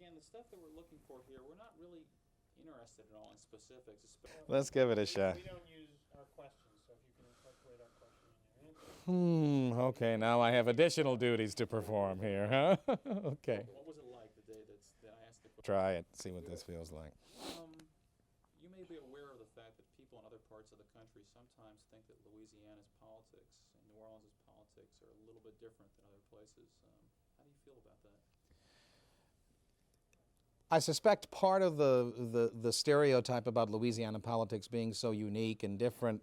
again, the stuff that we're looking for here, we're not really interested at all in specifics. Let's give it a shot. We don't use our questions, so if you can incorporate our question in your answer. Okay, now I have additional duties to perform here, huh? Okay. What was it like the day that I asked the question? Try it, see what this feels like. You may be aware of the fact that people in other parts of the country sometimes think that Louisiana's politics and New Orleans' politics are a little bit different than other places. How do you feel about that? I suspect part of the stereotype about Louisiana politics being so unique and different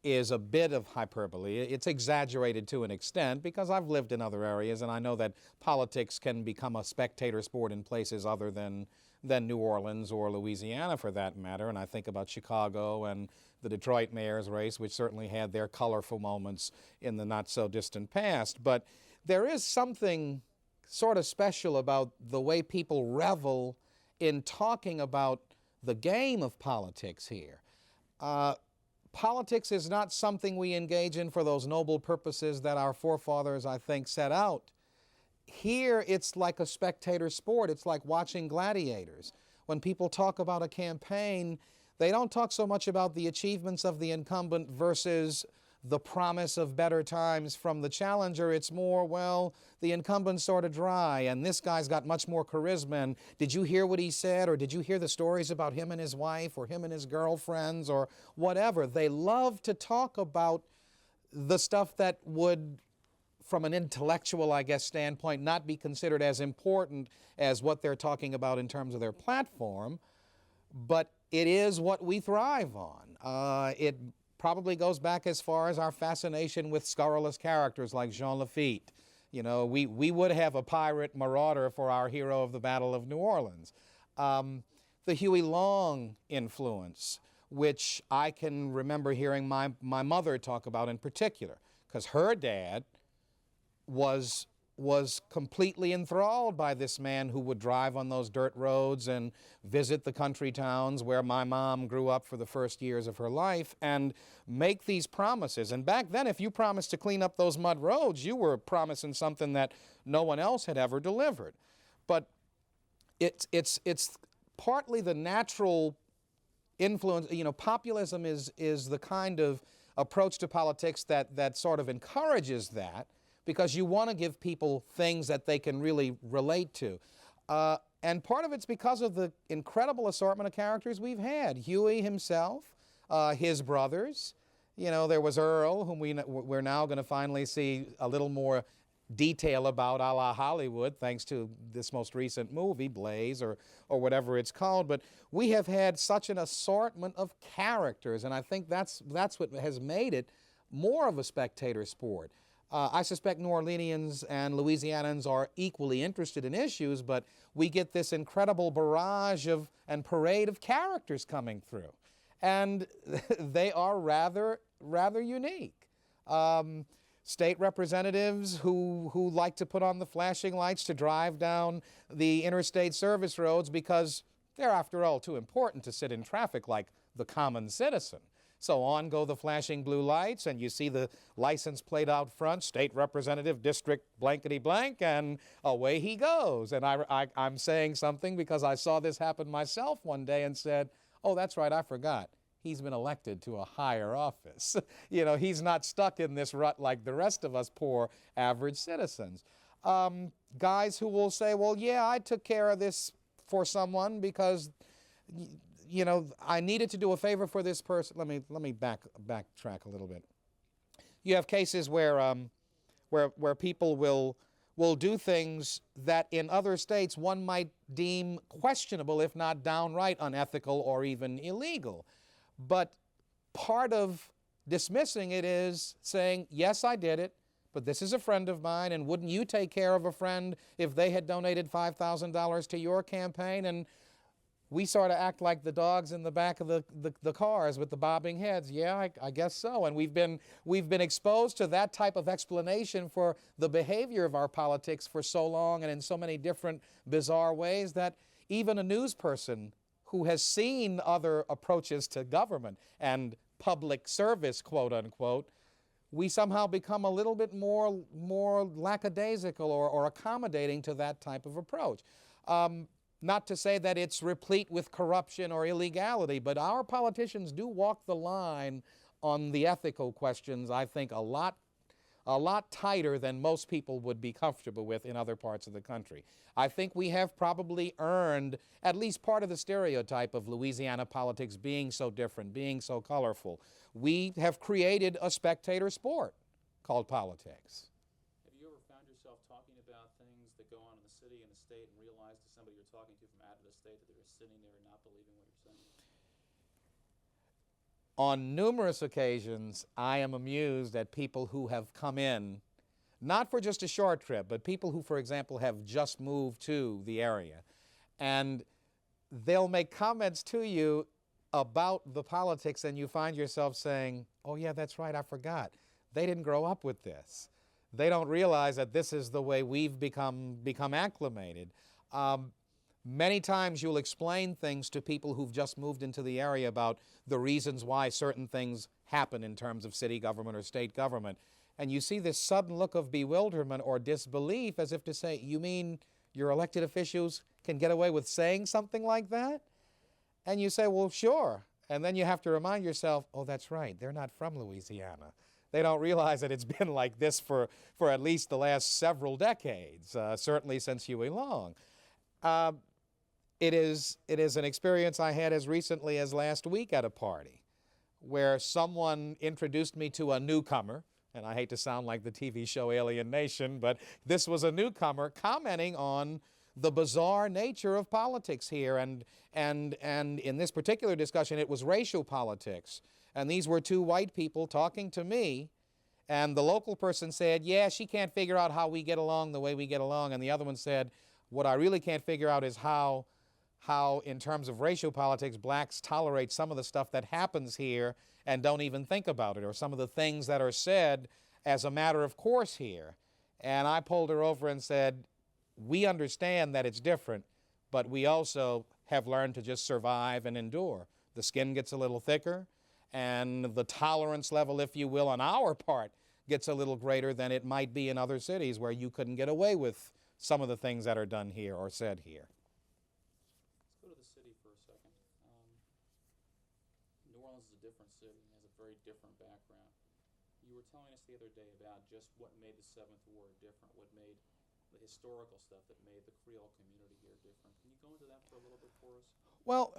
is a bit of hyperbole. It's exaggerated to an extent because I've lived in other areas and I know that politics can become a spectator sport in places other than New Orleans or Louisiana for that matter. And I think about Chicago and the Detroit mayor's race, which certainly had their colorful moments in the not so distant past. But there is something sort of special about the way people revel in talking about the game of politics here. Politics is not something we engage in for those noble purposes that our forefathers, I think, set out. Here, it's like a spectator sport. It's like watching gladiators. When people talk about a campaign, they don't talk so much about the achievements of the incumbent versus the promise of better times from the challenger. It's more, well, the incumbent's sort of dry, and this guy's got much more charisma. And did you hear what he said, or did you hear the stories about him and his wife, or him and his girlfriends, or whatever? They love to talk about the stuff that would, from an intellectual, I guess, standpoint, not be considered as important as what they're talking about in terms of their platform, but it is what we thrive on. It probably goes back as far as our fascination with scurrilous characters like Jean Lafitte. You know, we would have a pirate marauder for our hero of the Battle of New Orleans. The Huey Long influence, which I can remember hearing my mother talk about in particular, because her dad was completely enthralled by this man who would drive on those dirt roads and visit the country towns where my mom grew up for the first years of her life and make these promises. And back then, if you promised to clean up those mud roads, you were promising something that no one else had ever delivered. But it's partly the natural influence. You know, populism is the kind of approach to politics that sort of encourages that, because you want to give people things that they can really relate to. And part of it's because of the incredible assortment of characters we've had. Huey himself, his brothers. You know, there was Earl, whom we're now going to finally see a little more detail about a la Hollywood, thanks to this most recent movie, Blaze, or whatever it's called. But we have had such an assortment of characters, and I think that's what has made it more of a spectator sport. I suspect New Orleanians and Louisianans are equally interested in issues, but we get this incredible barrage and parade of characters coming through. And they are rather unique. State representatives who like to put on the flashing lights to drive down the interstate service roads because they're, after all, too important to sit in traffic like the common citizen. So on go the flashing blue lights, and you see the license plate out front, State Representative District blankety blank, and away he goes. And I'm saying something because I saw this happen myself one day and said, oh, that's right, I forgot. He's been elected to a higher office. You know, he's not stuck in this rut like the rest of us poor average citizens. Guys who will say, well, yeah, I took care of this for someone because, you know, I needed to do a favor for this person. Let me backtrack a little bit. You have cases where people will do things that in other states one might deem questionable, if not downright unethical or even illegal. But part of dismissing it is saying, yes, I did it, but this is a friend of mine, and wouldn't you take care of a friend if they had donated $5,000 to your campaign? And we sort of act like the dogs in the back of the cars with the bobbing heads. Yeah, I guess so. And we've been exposed to that type of explanation for the behavior of our politics for so long and in so many different bizarre ways that even a news person who has seen other approaches to government and public service, quote unquote, we somehow become a little bit more lackadaisical or accommodating to that type of approach. Not to say that it's replete with corruption or illegality, but our politicians do walk the line on the ethical questions, I think, a lot tighter than most people would be comfortable with in other parts of the country. I think we have probably earned at least part of the stereotype of Louisiana politics being so different, being so colorful. We have created a spectator sport called politics. Have you ever found yourself talking about things that go on in the city and the state and realize to somebody you're talking to from out of the state that they're just sitting there and not believing what you're saying? On numerous occasions, I am amused at people who have come in, not for just a short trip, but people who, for example, have just moved to the area. And they'll make comments to you about the politics, and you find yourself saying, oh yeah, that's right, I forgot. They didn't grow up with this. They don't realize that this is the way we've become acclimated. Many times you'll explain things to people who've just moved into the area about the reasons why certain things happen in terms of city government or state government. And you see this sudden look of bewilderment or disbelief as if to say, you mean your elected officials can get away with saying something like that? And you say, well, sure. And then you have to remind yourself, oh, that's right, they're not from Louisiana. They don't realize that it's been like this for at least the last several decades, certainly since Huey Long. It is an experience I had as recently as last week at a party where someone introduced me to a newcomer, and I hate to sound like the TV show Alien Nation, but this was a newcomer commenting on the bizarre nature of politics here, and in this particular discussion it was racial politics. And these were two white people talking to me, and the local person said, yeah, she can't figure out how we get along the way we get along, and the other one said, what I really can't figure out is how in terms of racial politics, blacks tolerate some of the stuff that happens here and don't even think about it, or some of the things that are said as a matter of course here. And I pulled her over and said, we understand that it's different, but we also have learned to just survive and endure. The skin gets a little thicker, and the tolerance level, if you will, on our part gets a little greater than it might be in other cities where you couldn't get away with some of the things that are done here or said here. Let's go to the city for a second. New Orleans is a different city and has a very different background. You were telling us the other day about just what made the Seventh Ward different, what made the historical stuff that made the Creole community here different. Can you go into that for a little bit for us? Well,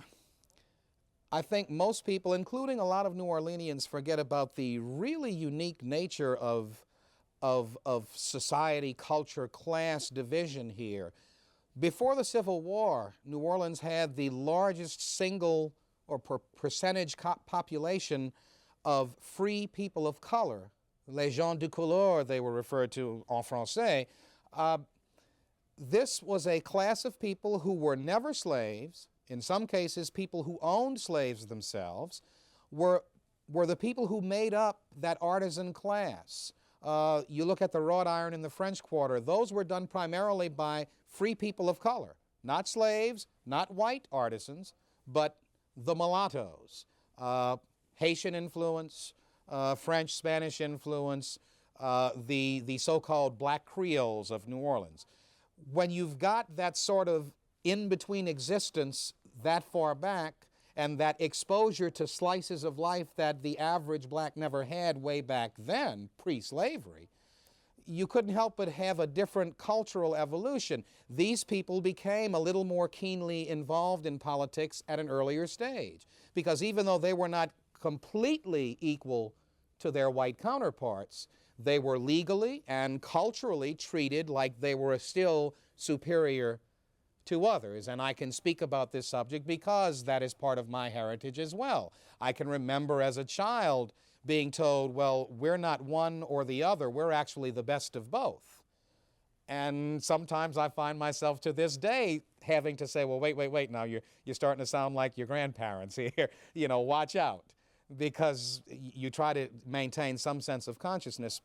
I think most people, including a lot of New Orleanians, forget about the really unique nature of society, culture, class division here. Before the Civil War, New Orleans had the largest single or percentage population of free people of color. Les gens de couleur, they were referred to en français. This was a class of people who were never slaves. In some cases, people who owned slaves themselves were the people who made up that artisan class. You look at the wrought iron in the French Quarter, those were done primarily by free people of color, not slaves, not white artisans, but the mulattoes. Haitian influence, French, Spanish influence, the so-called black Creoles of New Orleans. When you've got that sort of in-between existence that far back and that exposure to slices of life that the average black never had way back then, pre-slavery, you couldn't help but have a different cultural evolution. These people became a little more keenly involved in politics at an earlier stage, because even though they were not completely equal to their white counterparts, they were legally and culturally treated like they were still superior to others. And I can speak about this subject because that is part of my heritage as well. I can remember as a child being told, well, we're not one or the other, we're actually the best of both. And sometimes I find myself to this day having to say, well, wait, now you're starting to sound like your grandparents here. You know, watch out, because you try to maintain some sense of consciousness.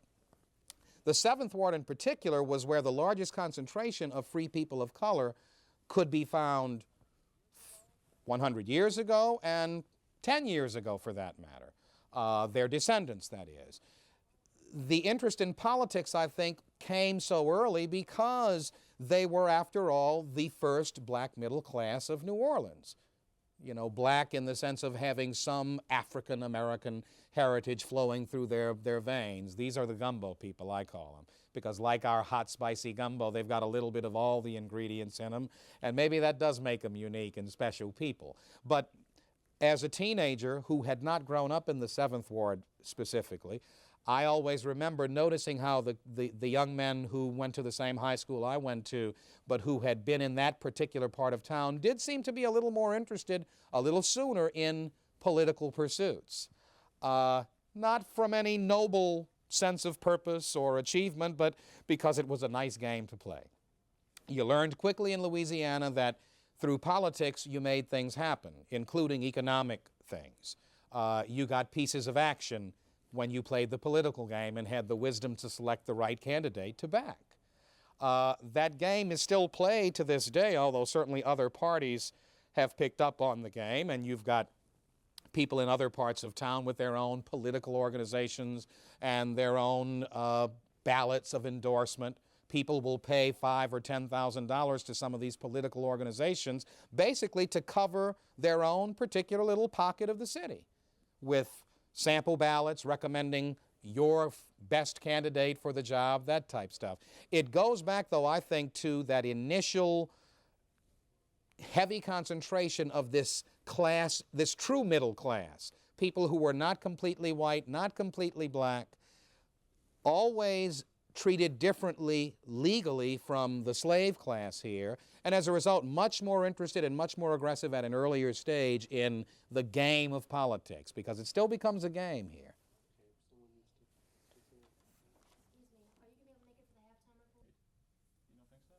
The Seventh Ward in particular was where the largest concentration of free people of color could be found 100 years ago and 10 years ago, for that matter. Their descendants, that is. The interest in politics, I think, came so early because they were, after all, the first black middle class of New Orleans. You know, black in the sense of having some African American heritage flowing through their veins. These are the gumbo people, I call them, because like our hot, spicy gumbo, they've got a little bit of all the ingredients in them, and maybe that does make them unique and special people. But as a teenager who had not grown up in the 7th Ward specifically, I always remember noticing how the young men who went to the same high school I went to, but who had been in that particular part of town, did seem to be a little more interested a little sooner in political pursuits. Not from any noble sense of purpose or achievement, but because it was a nice game to play. You learned quickly in Louisiana that through politics you made things happen, including economic things. You got pieces of action when you played the political game and had the wisdom to select the right candidate to back. That game is still played to this day, although certainly other parties have picked up on the game, and you've got people in other parts of town with their own political organizations and their own ballots of endorsement. People will pay $5,000 or $10,000 to some of these political organizations basically to cover their own particular little pocket of the city with sample ballots recommending your best candidate for the job, that type stuff. It goes back, though, I think, to that initial heavy concentration of this class, this true middle class, people who were not completely white, not completely black, always treated differently legally from the slave class here, and as a result, much more interested and much more aggressive at an earlier stage in the game of politics, because it still becomes a game here. You don't think so?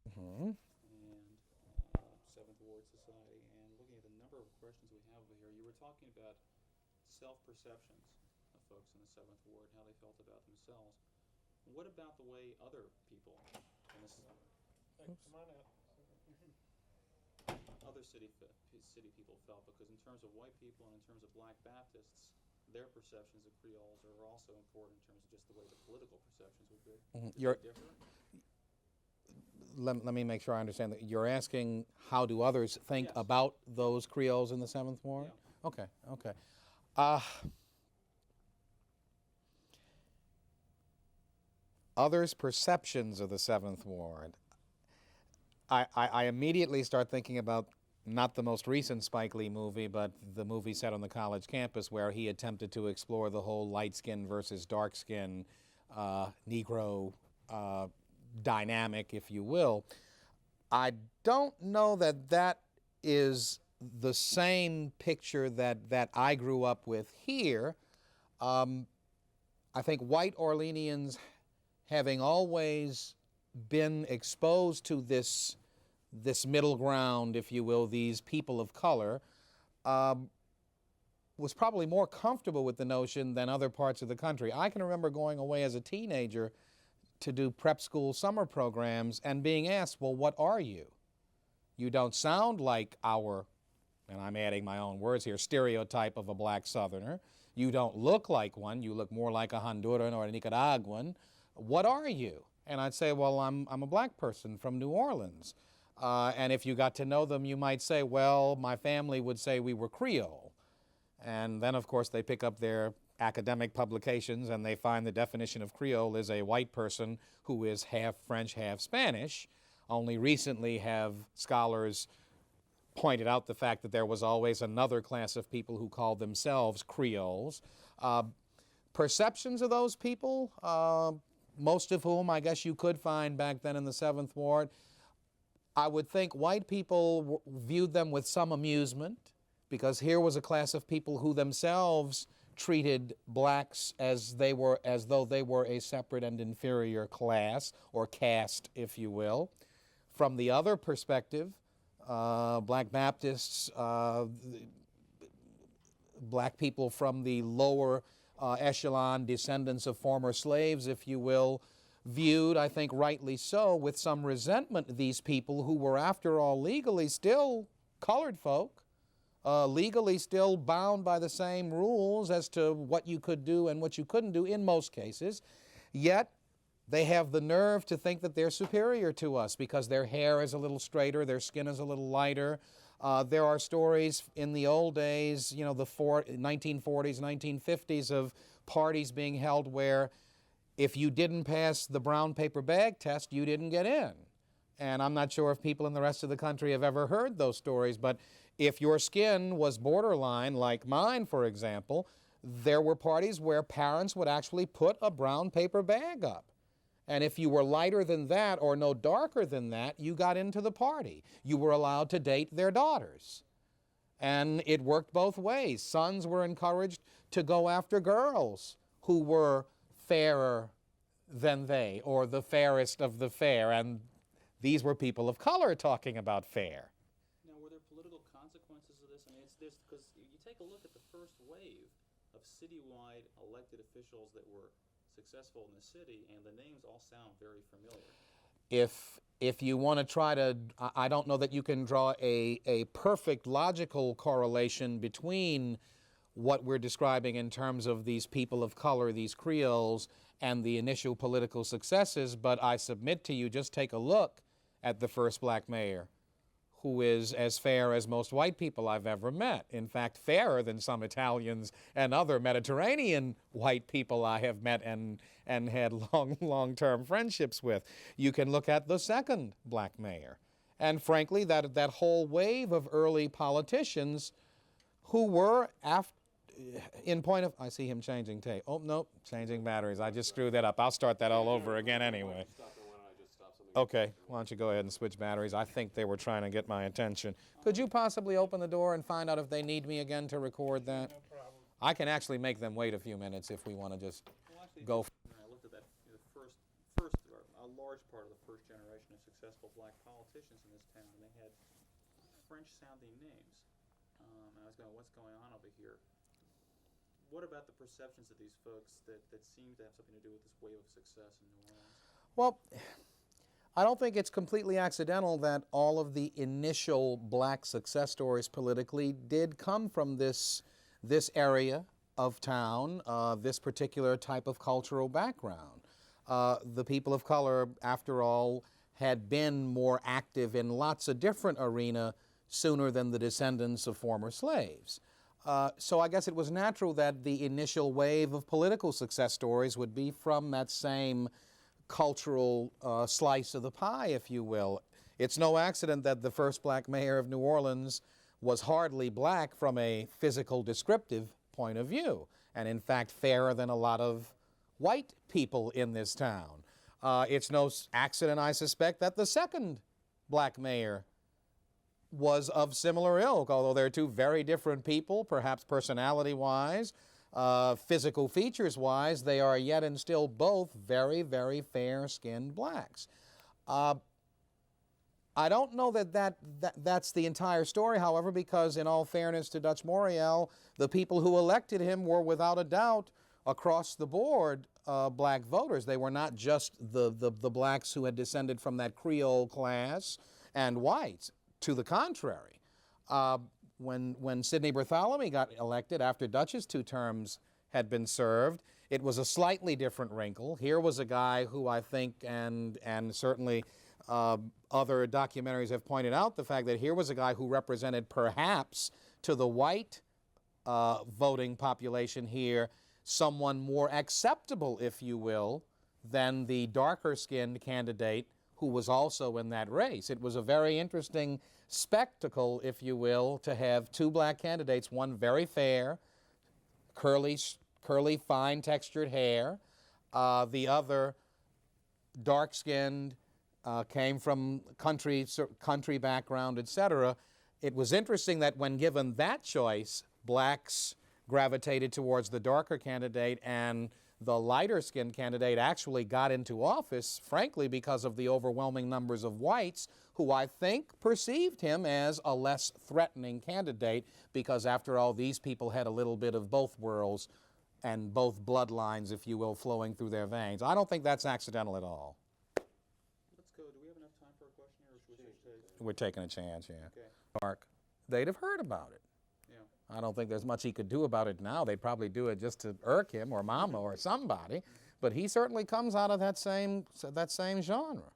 Mm-hmm. And 7th Ward Society, and looking at the number of questions we have over here, you were talking about self-perceptions of folks in the 7th Ward, how they felt about themselves. What about the way other people in this Hey, come on out. other city people felt? Because in terms of white people and in terms of black Baptists, their perceptions of Creoles are also important in terms of just the way the political perceptions would be. You're, Different? let me make sure I understand that. You're asking how do others think Yes. about those Creoles in the 7th Ward? Yeah. Okay, okay. Others' perceptions of the 7th Ward. I immediately start thinking about not the most recent Spike Lee movie, but the movie set on the college campus where he attempted to explore the whole light skin versus dark skin Negro dynamic, if you will. I don't know that that is the same picture that I grew up with here. I think white Orleanians, having always been exposed to this middle ground, if you will, these people of color, was probably more comfortable with the notion than other parts of the country. I can remember going away as a teenager to do prep school summer programs and being asked, well, what are you? You don't sound like our, and I'm adding my own words here, stereotype of a black Southerner. You don't look like one. You look more like a Honduran or a Nicaraguan. What are you? And I'd say, well, I'm a black person from New Orleans. And if you got to know them, you might say, well, my family would say we were Creole. And then, of course, they pick up their academic publications and they find the definition of Creole is a white person who is half French, half Spanish. Only recently have scholars pointed out the fact that there was always another class of people who called themselves Creoles. Perceptions of those people, most of whom I guess you could find back then in the 7th Ward, I would think white people viewed them with some amusement, because here was a class of people who themselves treated blacks as though they were a separate and inferior class, or caste, if you will. From the other perspective, black Baptists, black people from the lower echelon, descendants of former slaves, if you will, viewed, I think rightly so, with some resentment these people who were, after all, legally still colored folk, legally still bound by the same rules as to what you could do and what you couldn't do in most cases. Yet they have the nerve to think that they're superior to us because their hair is a little straighter, their skin is a little lighter. There are stories in the old days, you know, the 1940s, 1950s, of parties being held where if you didn't pass the brown paper bag test, you didn't get in. And I'm not sure if people in the rest of the country have ever heard those stories, but if your skin was borderline, like mine, for example, there were parties where parents would actually put a brown paper bag up. And if you were lighter than that or no darker than that, you got into the party. You were allowed to date their daughters. And it worked both ways. Sons were encouraged to go after girls who were fairer than they, or the fairest of the fair. And these were people of color talking about fair. Now, were there political consequences of this? I mean, it's because you take a look at the first wave of citywide elected officials that were successful in the city, and the names all sound very familiar. If you want to try to, I don't know that you can draw a perfect logical correlation between what we're describing in terms of these people of color, these Creoles, and the initial political successes, but I submit to you, just take a look at the first black mayor, who is as fair as most white people I've ever met. In fact, fairer than some Italians and other Mediterranean white people I have met and had long-term friendships with. You can look at the second black mayor. And frankly, that whole wave of early politicians who were, in point of, I see him changing tape. Oh, no, changing batteries. I just screwed that up. I'll start that all over again anyway. Okay, why don't you go ahead and switch batteries? I think they were trying to get my attention. Could you possibly open the door and find out if they need me again to record that? No problem. I can actually make them wait a few minutes if we want to just go. When I looked at that, the first, or a large part of the first generation of successful black politicians in this town, they had French-sounding names. And I was going, what's going on over here? What about the perceptions of these folks that seem to have something to do with this wave of success in New Orleans? Well, I don't think it's completely accidental that all of the initial black success stories politically did come from this area of town, this particular type of cultural background. The people of color, after all, had been more active in lots of different arenas sooner than the descendants of former slaves. So I guess it was natural that the initial wave of political success stories would be from that same cultural slice of the pie, if you will. It's no accident that the first black mayor of New Orleans was hardly black from a physical descriptive point of view, and in fact fairer than a lot of white people in this town. It's no accident, I suspect, that the second black mayor was of similar ilk, although they're two very different people, perhaps personality-wise, physical features-wise, they are yet and still both very, very fair-skinned blacks. I don't know that's the entire story, however, because in all fairness to Dutch Moriel, the people who elected him were without a doubt across the board black voters. They were not just the blacks who had descended from that Creole class and whites. To the contrary, when Sidney Bartholomew got elected after Dutch's 2 terms had been served, it was a slightly different wrinkle. Here was a guy who I think, and certainly other documentaries have pointed out the fact that here was a guy who represented perhaps to the white voting population here someone more acceptable, if you will, than the darker-skinned candidate who was also in that race. It was a very interesting spectacle, if you will, to have 2 black candidates, one very fair, curly, fine textured hair, the other dark-skinned, came from country background, etc. It was interesting that when given that choice, blacks gravitated towards the darker candidate and the lighter-skinned candidate actually got into office, frankly, because of the overwhelming numbers of whites who I think perceived him as a less threatening candidate because, after all, these people had a little bit of both worlds and both bloodlines, if you will, flowing through their veins. I don't think that's accidental at all. Let's go. Do we have enough time for a question, or should we just take? We're taking a chance, yeah. Okay. Mark, they'd have heard about it. Yeah. I don't think there's much he could do about it now. They'd probably do it just to irk him or Mama or somebody. but he certainly comes out of that same genre,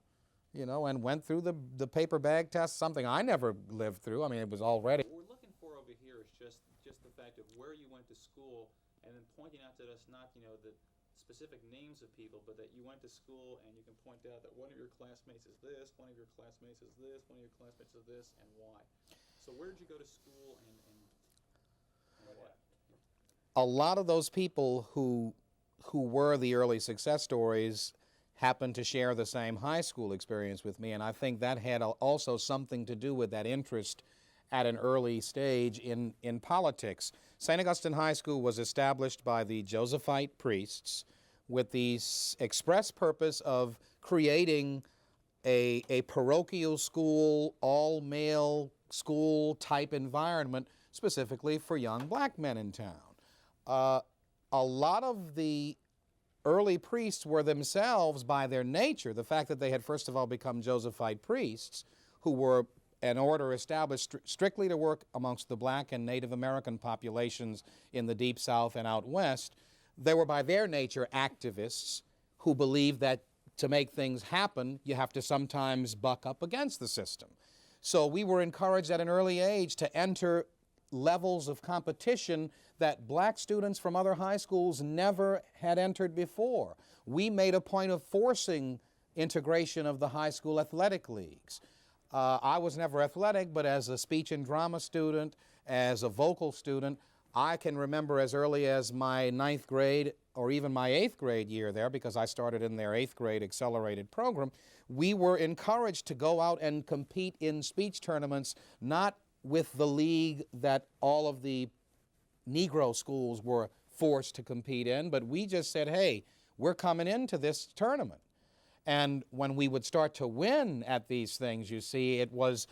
and went through the paper bag test, something I never lived through. I mean, it was already. What we're looking for over here is just the fact of where you went to school, and then pointing out to us not the specific names of people, but that you went to school and you can point out that one of your classmates is this, one of your classmates is this, one of your classmates is this, and why. So where did you go to school and what? A lot of those people who were the early success stories happened to share the same high school experience with me, and I think that had also something to do with that interest at an early stage in politics. St. Augustine High School was established by the Josephite priests with the express purpose of creating a parochial school, all-male school type environment specifically for young black men in town. A lot of the early priests were themselves, by their nature, the fact that they had first of all become Josephite priests, who were an order established strictly to work amongst the black and Native American populations in the Deep South and out west. They were by their nature activists who believed that to make things happen, you have to sometimes buck up against the system. So we were encouraged at an early age to enter levels of competition that black students from other high schools never had entered before. We made a point of forcing integration of the high school athletic leagues. I was never athletic, but as a speech and drama student, as a vocal student, I can remember as early as my 9th grade or even my 8th grade year there, because I started in their 8th grade accelerated program, we were encouraged to go out and compete in speech tournaments, not with the league that all of the Negro schools were forced to compete in, but we just said, hey, we're coming into this tournament. And when we would start to win at these things, you see, it was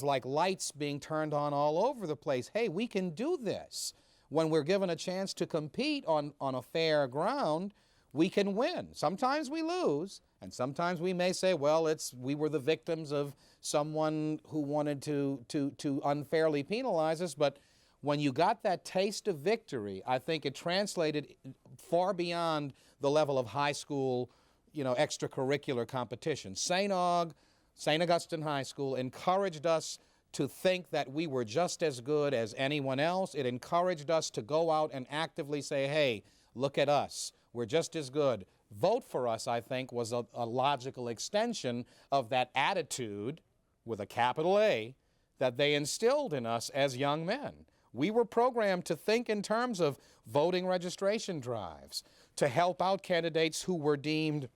like lights being turned on all over the place. Hey, we can do this. When we're given a chance to compete on a fair ground, we can win. Sometimes we lose, and sometimes we may say, well, we were the victims of someone who wanted to unfairly penalize us. But when you got that taste of victory, I think it translated far beyond the level of high school, extracurricular competition. St. Augustine High School encouraged us to think that we were just as good as anyone else. It encouraged us to go out and actively say, hey, look at us. We're just as good. Vote for us, I think, was a logical extension of that attitude, with a capital A, that they instilled in us as young men. We were programmed to think in terms of voting registration drives, to help out candidates who were deemed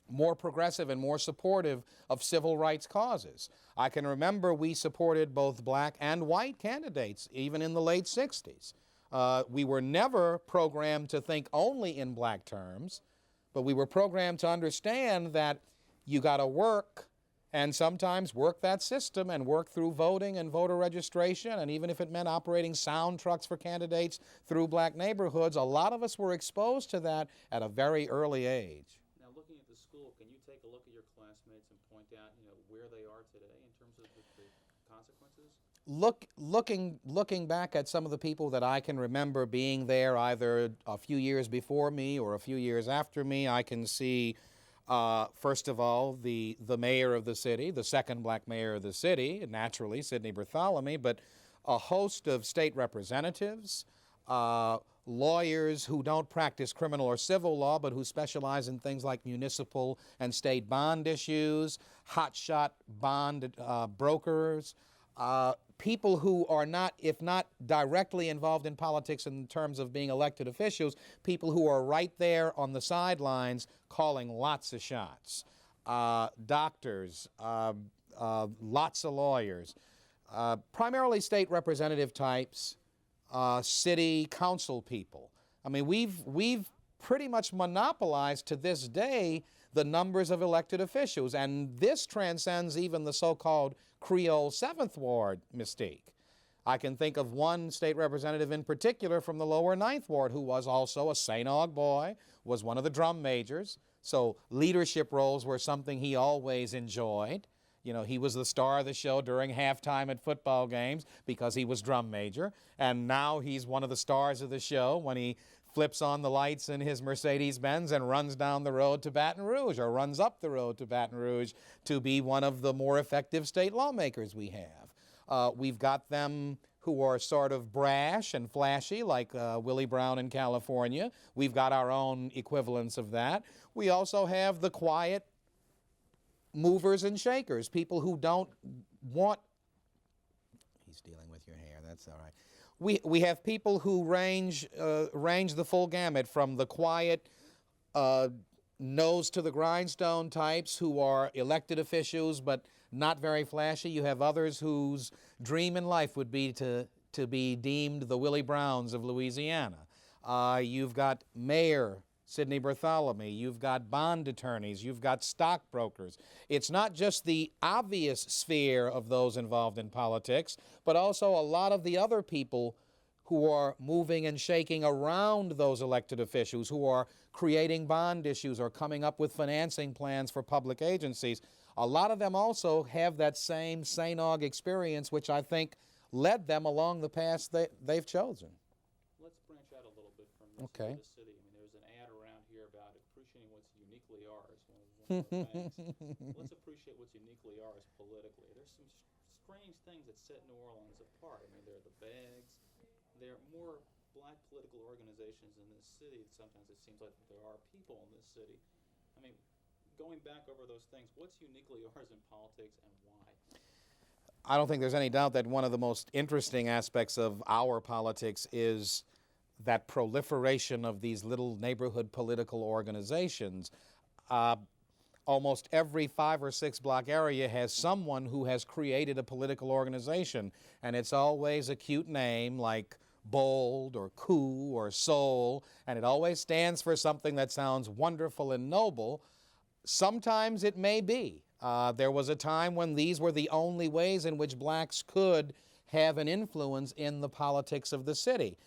more progressive and more supportive of civil rights causes. I can remember we supported both black and white candidates, even in the late 60s. We were never programmed to think only in black terms, but we were programmed to understand that you got to work, and sometimes work that system and work through voting and voter registration, and even if it meant operating sound trucks for candidates through black neighborhoods, a lot of us were exposed to that at a very early age. Now, looking at the school, can you take a look at your classmates and point out, where they are today in terms of the consequences? Looking back at some of the people that I can remember being there either a few years before me or a few years after me, I can see, first of all, the mayor of the city, the second black mayor of the city, naturally, Sidney Bartholomew, but a host of state representatives, lawyers who don't practice criminal or civil law, but who specialize in things like municipal and state bond issues, hotshot bond brokers, people who are not, if not directly involved in politics in terms of being elected officials, people who are right there on the sidelines calling lots of shots, doctors, lots of lawyers, primarily state representative types, city council people. I mean, we've pretty much monopolized to this day the numbers of elected officials, and this transcends even the so-called Creole 7th Ward mystique. I can think of one state representative in particular from the lower 9th Ward who was also a St. Aug boy, was one of the drum majors, so leadership roles were something he always enjoyed. He was the star of the show during halftime at football games because he was drum major, and now he's one of the stars of the show when he flips on the lights in his Mercedes-Benz and runs down the road to Baton Rouge, or runs up the road to Baton Rouge to be one of the more effective state lawmakers we have. We've got them who are sort of brash and flashy, like Willie Brown in California. We've got our own equivalents of that. We also have the quiet movers and shakers, people who don't want... He's dealing with your hair, that's all right. We have people who range the full gamut, from the quiet, nose to the grindstone types who are elected officials but not very flashy. You have others whose dream in life would be to be deemed the Willie Browns of Louisiana. You've got Mayor Sidney Bartholomew, you've got bond attorneys, you've got stockbrokers. It's not just the obvious sphere of those involved in politics, but also a lot of the other people who are moving and shaking around those elected officials, who are creating bond issues or coming up with financing plans for public agencies. A lot of them also have that same SANOG experience, which I think led them along the path they've chosen. Let's branch out a little bit from this Okay. to the city. I mean, there's an ad around here about appreciating what's uniquely ours. One of the things. Let's appreciate what's uniquely ours politically. There's some strange things that set New Orleans apart. I mean, there are the bags. There are more black political organizations in this city. Sometimes it seems like there are people in this city. I mean, going back over those things, what's uniquely ours in politics and why? I don't think there's any doubt that one of the most interesting aspects of our politics is that proliferation of these little neighborhood political organizations. Almost every 5 or 6 block area has someone who has created a political organization, and it's always a cute name like Bold or Coup or Soul, and it always stands for something that sounds wonderful and noble. Sometimes it may be. There was a time when these were the only ways in which blacks could have an influence in the politics of the city.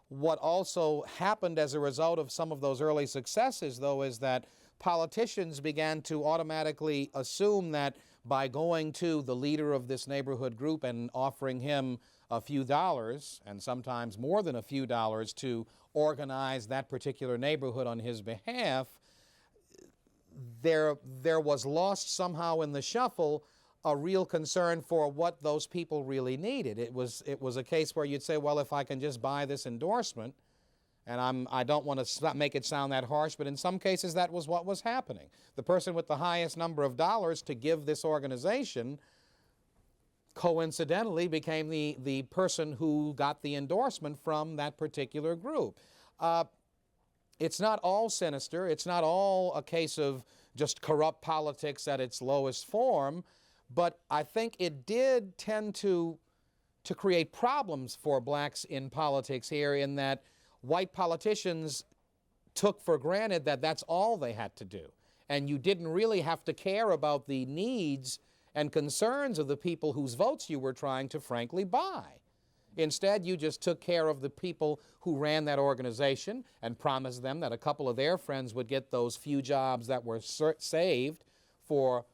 What also happened as a result of some of those early successes, though, is that politicians began to automatically assume that by going to the leader of this neighborhood group and offering him a few dollars, and sometimes more than a few dollars, to organize that particular neighborhood on his behalf, there was lost somehow in the shuffle a real concern for what those people really needed. It was a case where you'd say, well, if I can just buy this endorsement, and I don't want to make it sound that harsh, but in some cases that was what was happening. The person with the highest number of dollars to give this organization coincidentally became the person who got the endorsement from that particular group. It's not all sinister. It's not all a case of just corrupt politics at its lowest form, but I think it did tend to create problems for blacks in politics here, in that white politicians took for granted that that's all they had to do, and you didn't really have to care about the needs and concerns of the people whose votes you were trying to frankly buy. Instead, you just took care of the people who ran that organization and promised them that a couple of their friends would get those few jobs that were saved for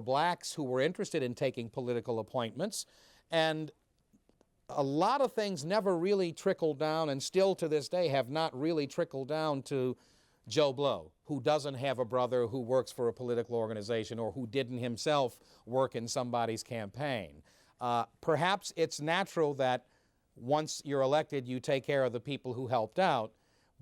blacks who were interested in taking political appointments. And a lot of things never really trickled down, and still to this day have not really trickled down to Joe Blow, who doesn't have a brother who works for a political organization or who didn't himself work in somebody's campaign. Perhaps it's natural that once you're elected, you take care of the people who helped out.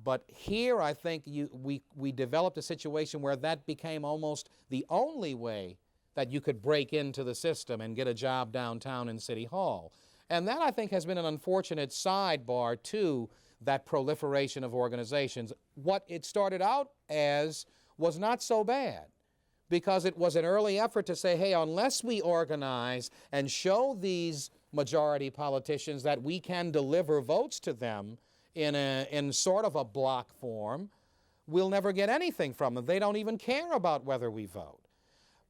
But here, I think we developed a situation where that became almost the only way that you could break into the system and get a job downtown in City Hall. And that, I think, has been an unfortunate sidebar to that proliferation of organizations. What it started out as was not so bad, because it was an early effort to say, hey, unless we organize and show these majority politicians that we can deliver votes to them in sort of a block form, we'll never get anything from them. They don't even care about whether we vote.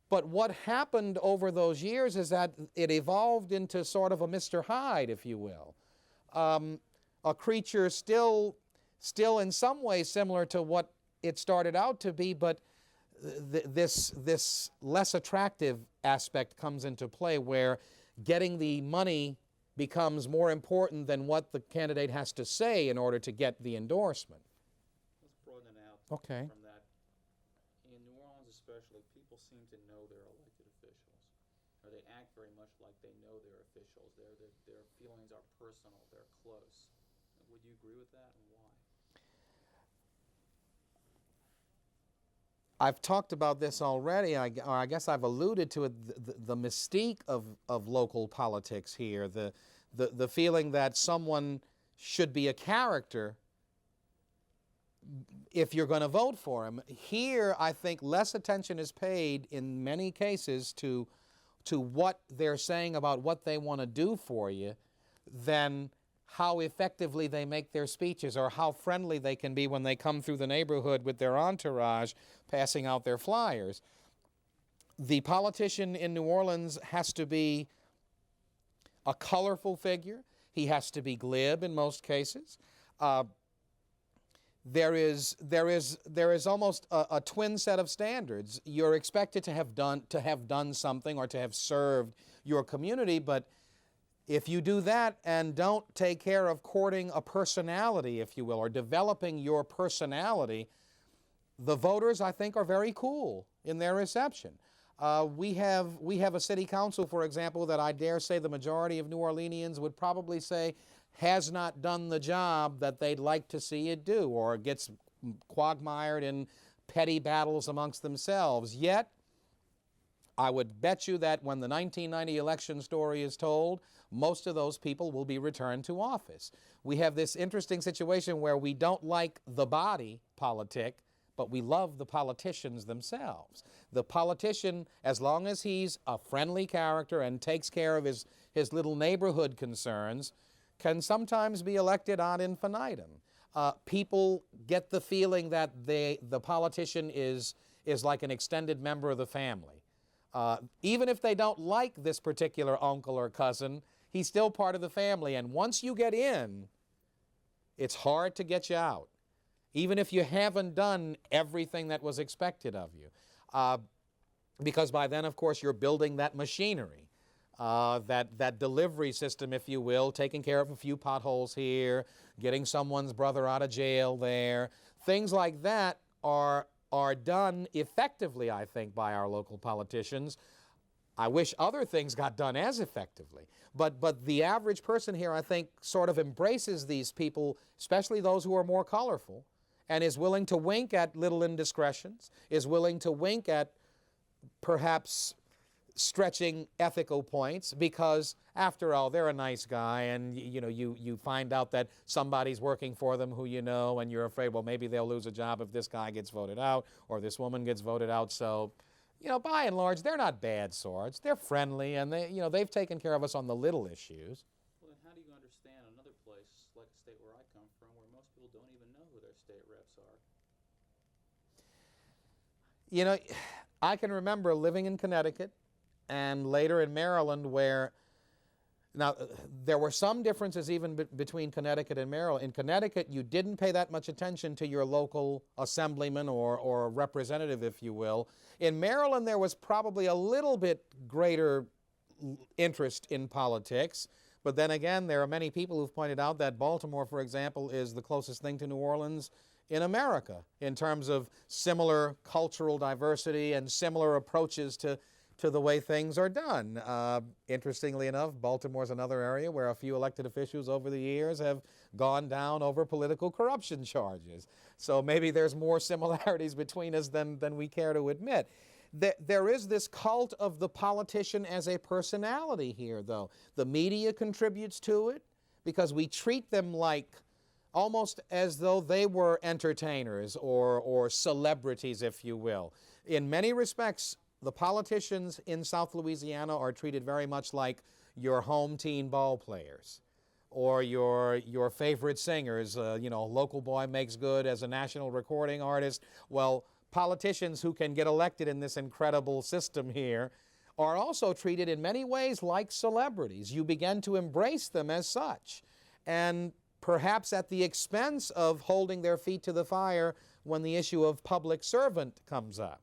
But what happened over those years is that it evolved into sort of a Mr. Hyde, if you will. A creature still in some ways similar to what it started out to be, but this less attractive aspect comes into play, where getting the money becomes more important than what the candidate has to say in order to get the endorsement. Okay. from that. In New Orleans especially, people seem to know their elected officials, or they act very much like they know their officials. Their feelings are personal, they're close. Would you agree with that, and why? I've talked about this already, or I guess I've alluded to it, the mystique of local politics here, the feeling that someone should be a character if you're going to vote for him. Here, I think less attention is paid in many cases to what they're saying about what they want to do for you than how effectively they make their speeches or how friendly they can be when they come through the neighborhood with their entourage passing out their flyers. The politician in New Orleans has to be a colorful figure. He has to be glib in most cases. There is almost a twin set of standards. You're expected to have done something or to have served your community, but if you do that and don't take care of courting a personality, if you will, or developing your personality, the voters, I think, are very cool in their reception. We have a city council, for example, that I dare say the majority of New Orleanians would probably say has not done the job that they'd like to see it do, or gets quagmired in petty battles amongst themselves. Yet, I would bet you that when the 1990 election story is told, most of those people will be returned to office. We have this interesting situation where we don't like the body politic, but we love the politicians themselves. The politician, as long as he's a friendly character and takes care of his little neighborhood concerns, can sometimes be elected ad infinitum. People get the feeling that the politician is like an extended member of the family. Even if they don't like this particular uncle or cousin, he's still part of the family. And once you get in, it's hard to get you out, even if you haven't done everything that was expected of you. Because by then, of course, you're building that machinery, that delivery system, if you will, taking care of a few potholes here, getting someone's brother out of jail there. Things like that are done effectively, I think, by our local politicians. I wish other things got done as effectively. But the average person here, I think, sort of embraces these people, especially those who are more colorful, and is willing to wink at little indiscretions, is willing to wink at perhaps stretching ethical points, because after all, they're a nice guy, and you find out that somebody's working for them who you know, and you're afraid, well, maybe they'll lose a job if this guy gets voted out or this woman gets voted out. So, by and large, they're not bad sorts. They're friendly, and they've taken care of us on the little issues. Well, then how do you understand another place, like the state where I come from, where most people don't even know who their state reps are? I can remember living in Connecticut and later in Maryland, where now there were some differences even between Connecticut and Maryland. In Connecticut, you didn't pay that much attention to your local assemblyman or representative, if you will. In Maryland, there was probably a little bit greater interest in politics. But then again, there are many people who've pointed out that Baltimore, for example, is the closest thing to New Orleans in America in terms of similar cultural diversity and similar approaches to the way things are done. Interestingly enough, Baltimore's another area where a few elected officials over the years have gone down over political corruption charges. So maybe there's more similarities between us than we care to admit. There is this cult of the politician as a personality here, though. The media contributes to it because we treat them like almost as though they were entertainers or celebrities, if you will. In many respects, the politicians in South Louisiana are treated very much like your home team ball players or your favorite singers. Local boy makes good as a national recording artist. Well, politicians who can get elected in this incredible system here are also treated in many ways like celebrities. You begin to embrace them as such, and perhaps at the expense of holding their feet to the fire when the issue of public servant comes up.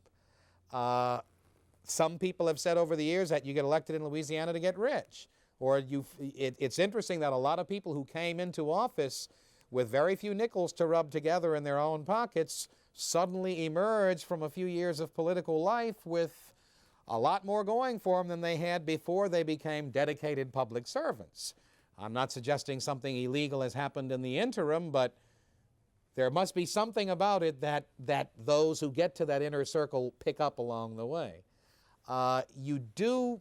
Some people have said over the years that you get elected in Louisiana to get rich. Or it's interesting that a lot of people who came into office with very few nickels to rub together in their own pockets suddenly emerge from a few years of political life with a lot more going for them than they had before they became dedicated public servants. I'm not suggesting something illegal has happened in the interim, but there must be something about it that those who get to that inner circle pick up along the way. You do,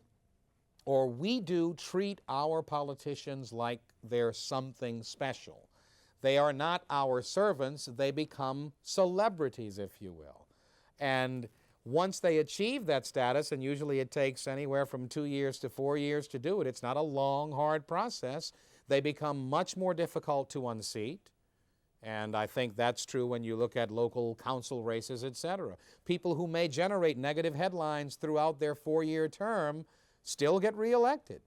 or we do, treat our politicians like they're something special. They are not our servants. They become celebrities, if you will. And once they achieve that status, and usually it takes anywhere from 2 years to 4 years to do it, it's not a long, hard process, they become much more difficult to unseat. And I think that's true when you look at local council races, etc. People who may generate negative headlines throughout their 4-year term still get reelected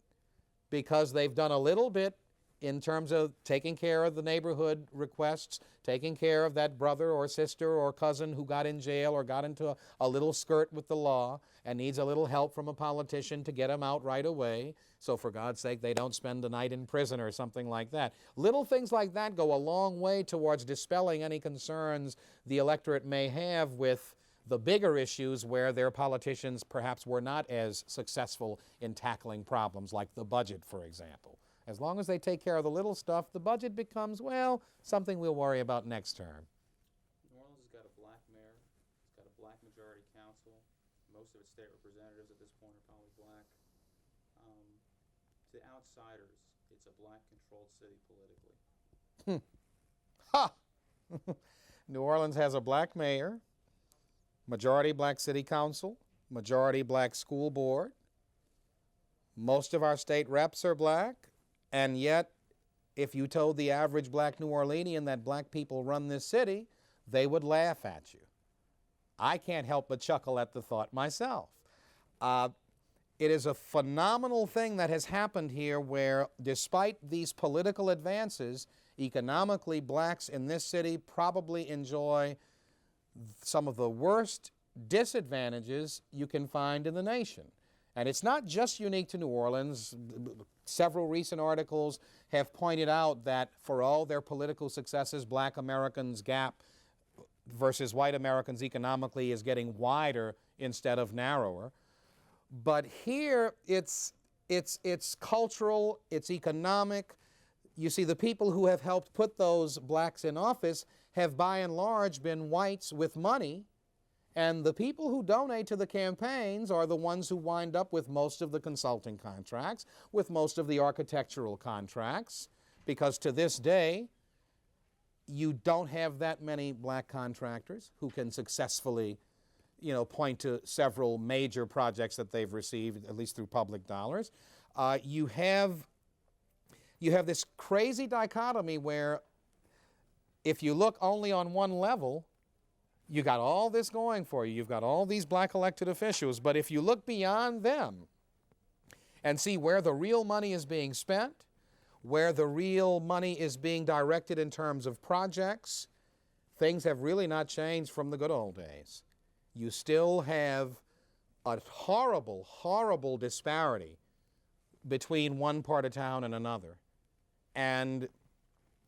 because they've done a little bit in terms of taking care of the neighborhood requests, taking care of that brother or sister or cousin who got in jail or got into a little skirt with the law and needs a little help from a politician to get him out right away. So for God's sake, they don't spend the night in prison or something like that. Little things like that go a long way towards dispelling any concerns the electorate may have with the bigger issues where their politicians perhaps were not as successful in tackling problems like the budget, for example. As long as they take care of the little stuff, the budget becomes, well, something we'll worry about next term. New Orleans has got a black mayor. It's got a black majority council. Most of its state representatives at this point are probably black. To outsiders, it's a black-controlled city politically. Ha! New Orleans has a black mayor, majority black city council, majority black school board. Most of our state reps are black. And yet, if you told the average black New Orleanian that black people run this city, they would laugh at you. I can't help but chuckle at the thought myself. It is a phenomenal thing that has happened here where, despite these political advances, economically blacks in this city probably enjoy some of the worst disadvantages you can find in the nation. And it's not just unique to New Orleans. Several recent articles have pointed out that for all their political successes, black Americans' gap versus white Americans economically is getting wider instead of narrower. But here it's cultural, it's economic. You see, the people who have helped put those blacks in office have by and large been whites with money. And the people who donate to the campaigns are the ones who wind up with most of the consulting contracts, with most of the architectural contracts, because to this day, you don't have that many black contractors who can successfully, point to several major projects that they've received, at least through public dollars. You have this crazy dichotomy where if you look only on one level, you got all this going for you. You've got all these black elected officials. But if you look beyond them and see where the real money is being spent, where the real money is being directed in terms of projects, things have really not changed from the good old days. You still have a horrible, horrible disparity between one part of town and another. And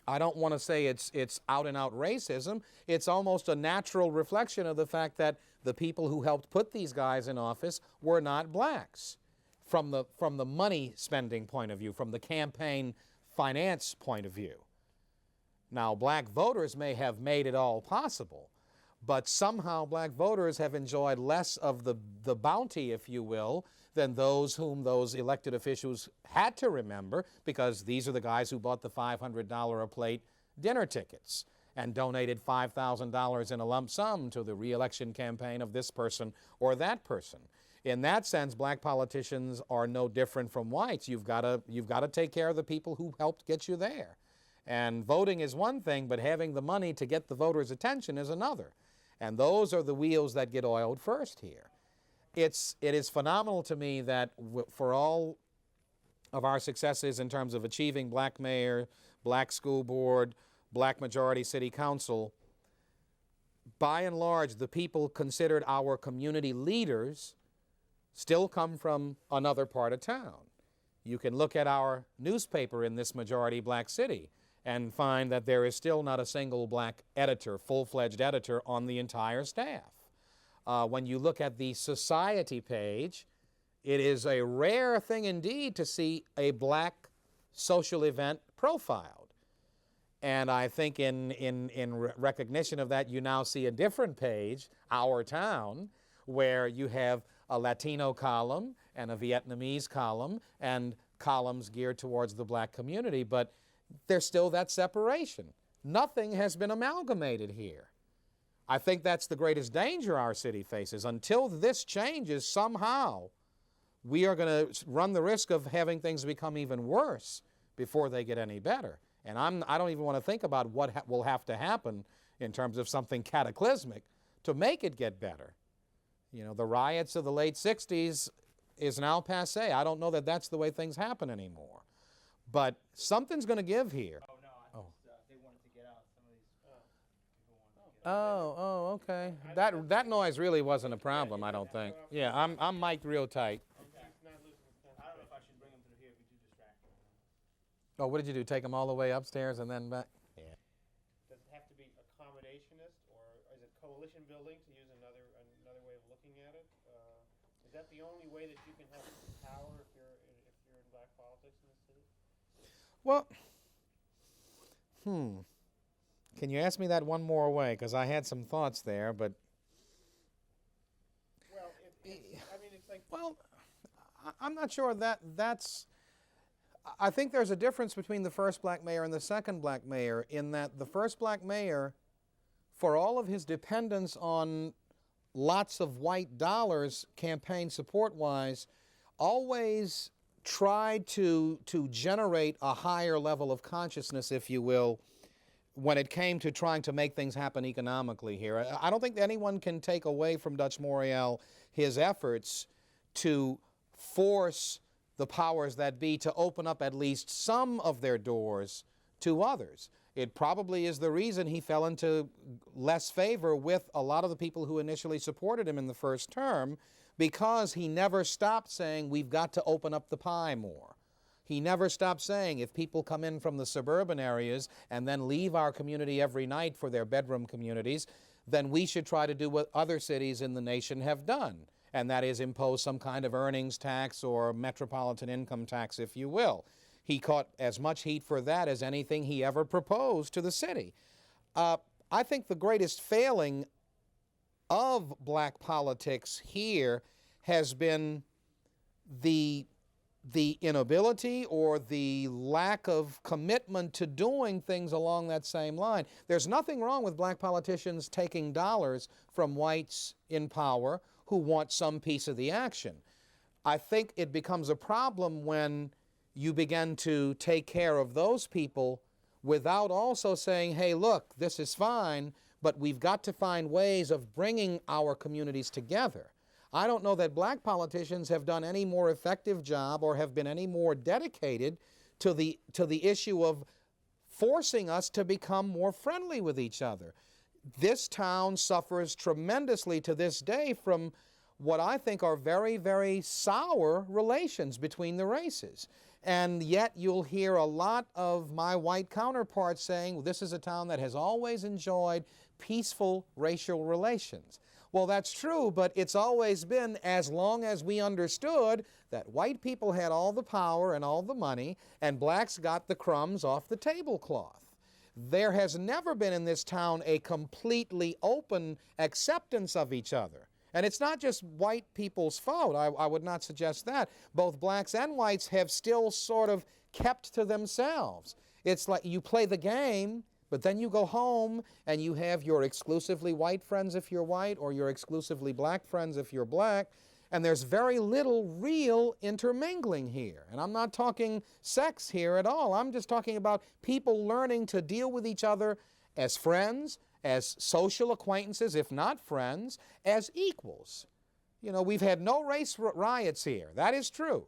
I don't want to say it's out-and-out racism. It's almost a natural reflection of the fact that the people who helped put these guys in office were not blacks from the money spending point of view, from the campaign finance point of view. Now, black voters may have made it all possible, but somehow black voters have enjoyed less of the bounty, if you will, than those whom those elected officials had to remember, because these are the guys who bought the $500 a plate dinner tickets and donated $5,000 in a lump sum to the re-election campaign of this person or that person. In that sense, black politicians are no different from whites. You've got to take care of the people who helped get you there. And voting is one thing, but having the money to get the voters' attention is another. And those are the wheels that get oiled first here. It is phenomenal to me that for all of our successes in terms of achieving black mayor, black school board, black majority city council, by and large, the people considered our community leaders still come from another part of town. You can look at our newspaper in this majority black city, and find that there is still not a single black editor, full-fledged editor, on the entire staff. When you look at the society page, it is a rare thing indeed to see a black social event profiled. And I think in recognition of that, you now see a different page, Our Town, where you have a Latino column and a Vietnamese column and columns geared towards the black community, but there's still that separation. Nothing has been amalgamated here. I think that's the greatest danger our city faces. Until this changes somehow, we are going to run the risk of having things become even worse before they get any better. And I don't even want to think about what will have to happen in terms of something cataclysmic to make it get better. You know, the riots of the late 60s is now passé. I don't know that that's the way things happen anymore. But something's going to give here. Oh, no, they wanted to get out. Some of these people wanted to get out. Oh, okay. That noise really wasn't a problem, I don't think. Yeah, I'm mic'd real tight. I don't know if I should bring them through here if you do distract them. Oh, what did you do? Take them all the way upstairs and then back? Yeah. Does it have to be accommodationist, or is it coalition building, to use another way of looking at it? Is that the only way that you can have power if you're in black politics in this city? Well, can you ask me that one more way? Because I had some thoughts there, but... Well, it's like... Well, I'm not sure that's... I think there's a difference between the first black mayor and the second black mayor, in that the first black mayor, for all of his dependence on lots of white dollars campaign support-wise, always tried to generate a higher level of consciousness, if you will, when it came to trying to make things happen economically here. I don't think anyone can take away from Dutch Morial his efforts to force the powers that be to open up at least some of their doors to others. It probably is the reason he fell into less favor with a lot of the people who initially supported him in the first term, because he never stopped saying, we've got to open up the pie more. He never stopped saying, if people come in from the suburban areas and then leave our community every night for their bedroom communities, then we should try to do what other cities in the nation have done, and that is impose some kind of earnings tax or metropolitan income tax, if you will. He caught as much heat for that as anything he ever proposed to the city. I think the greatest failing of black politics here has been the inability or the lack of commitment to doing things along that same line. There's nothing wrong with black politicians taking dollars from whites in power who want some piece of the action. I think it becomes a problem when you begin to take care of those people without also saying, hey, look, this is fine, but we've got to find ways of bringing our communities together. I don't know that black politicians have done any more effective job or have been any more dedicated to the issue of forcing us to become more friendly with each other. This town suffers tremendously to this day from what I think are very, very sour relations between the races. And yet you'll hear a lot of my white counterparts saying, well, this is a town that has always enjoyed peaceful racial relations. Well, that's true, but it's always been as long as we understood that white people had all the power and all the money, and blacks got the crumbs off the tablecloth. There has never been in this town a completely open acceptance of each other. And it's not just white people's fault. I would not suggest that. Both blacks and whites have still sort of kept to themselves. It's like you play the game, but then you go home and you have your exclusively white friends if you're white, or your exclusively black friends if you're black, and there's very little real intermingling here. And I'm not talking sex here at all. I'm just talking about people learning to deal with each other as friends, as social acquaintances, if not friends, as equals. You know, we've had no race riots here. That is true.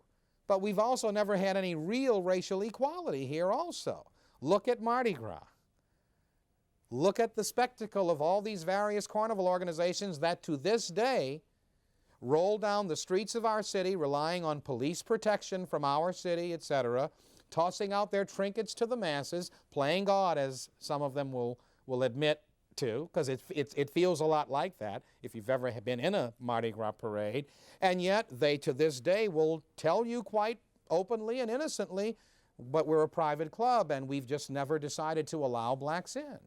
But we've also never had any real racial equality here also. Look at Mardi Gras. Look at the spectacle of all these various carnival organizations that to this day roll down the streets of our city relying on police protection from our city, etc., tossing out their trinkets to the masses, playing God, as some of them will admit to, because it feels a lot like that if you've ever been in a Mardi Gras parade. And yet they, to this day, will tell you quite openly and innocently, but we're a private club and we've just never decided to allow blacks in.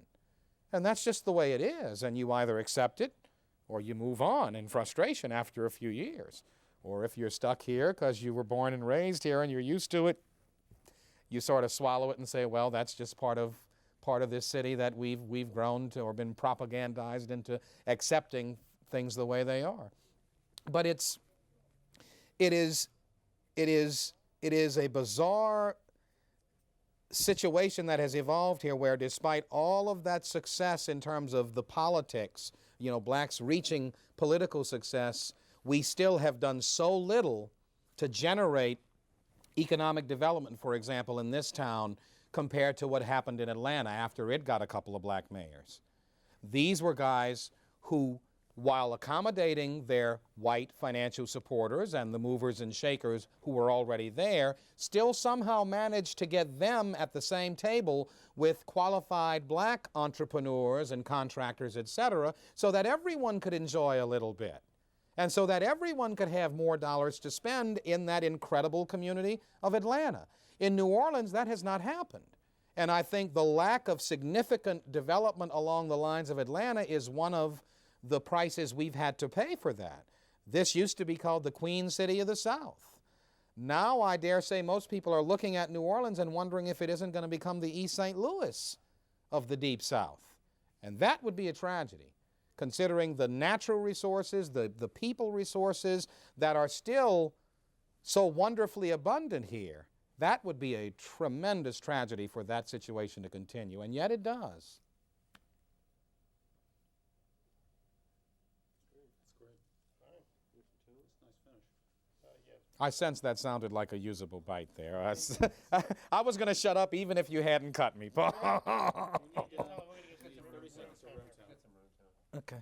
And that's just the way it is. And you either accept it or you move on in frustration after a few years. Or if you're stuck here because you were born and raised here and you're used to it, you sort of swallow it and say, well, that's just part of this city that we've grown to or been propagandized into accepting things the way they are. But it is a bizarre situation that has evolved here where despite all of that success in terms of the politics, blacks reaching political success, we still have done so little to generate economic development, for example, in this town compared to what happened in Atlanta after it got a couple of black mayors. These were guys who, while accommodating their white financial supporters and the movers and shakers who were already there, still somehow managed to get them at the same table with qualified black entrepreneurs and contractors, etc., so that everyone could enjoy a little bit. And so that everyone could have more dollars to spend in that incredible community of Atlanta. In New Orleans, that has not happened. And I think the lack of significant development along the lines of Atlanta is one of the prices we've had to pay for that. This used to be called the Queen City of the South. Now I dare say most people are looking at New Orleans and wondering if it isn't going to become the East St. Louis of the Deep South. And that would be a tragedy, considering the natural resources, the people resources that are still so wonderfully abundant here. That would be a tremendous tragedy for that situation to continue, and yet it does. That's great. All right. That's a nice finish. Yes. I sense that sounded like a usable bite there. I was going to shut up even if you hadn't cut me. We're gonna get 30 some room seconds of time. room time. Get some room time. Okay.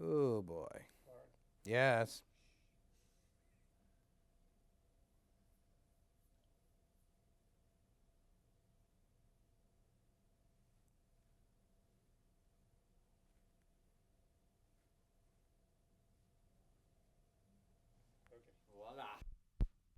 Oh, boy. Hard. Yes.